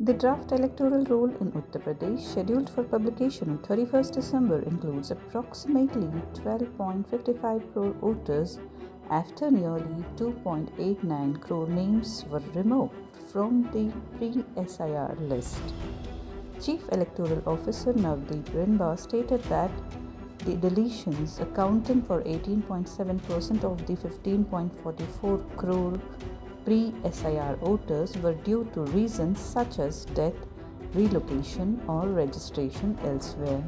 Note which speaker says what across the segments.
Speaker 1: The draft electoral roll in Uttar Pradesh, scheduled for publication on 31st December, includes approximately 12.55 crore voters after nearly 2.89 crore names were removed from the pre-SIR list. Chief Electoral Officer Navdeep Rinba stated that the deletions, accounting for 18.7% of the 15.44 crore pre-SIR voters, were due to reasons such as death, relocation, or registration elsewhere.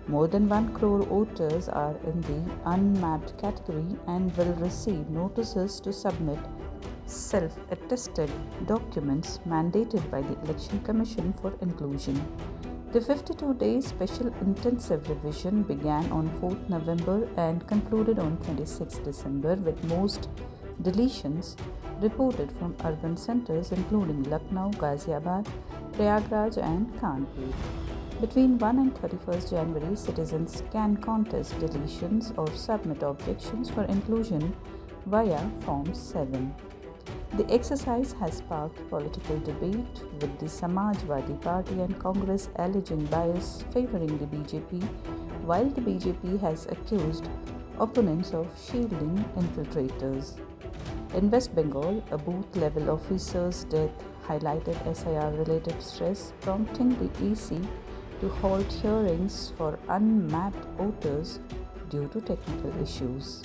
Speaker 1: More than 1 crore voters are in the unmapped category and will receive notices to submit self-attested documents mandated by the Election Commission for inclusion. The 52-day special intensive revision began on 4th November and concluded on 26 December, with most deletions reported from urban centers including Lucknow, Ghaziabad, Prayagraj and Kanpur. Between 1 and 31st January, citizens can contest deletions or submit objections for inclusion via Form 7. The exercise has sparked political debate, with the Samajwadi Party and Congress alleging bias favoring the BJP, while the BJP has accused opponents of shielding infiltrators. In West Bengal, a booth-level officer's death highlighted SIR-related stress, prompting the EC to halt hearings for unmapped voters due to technical issues.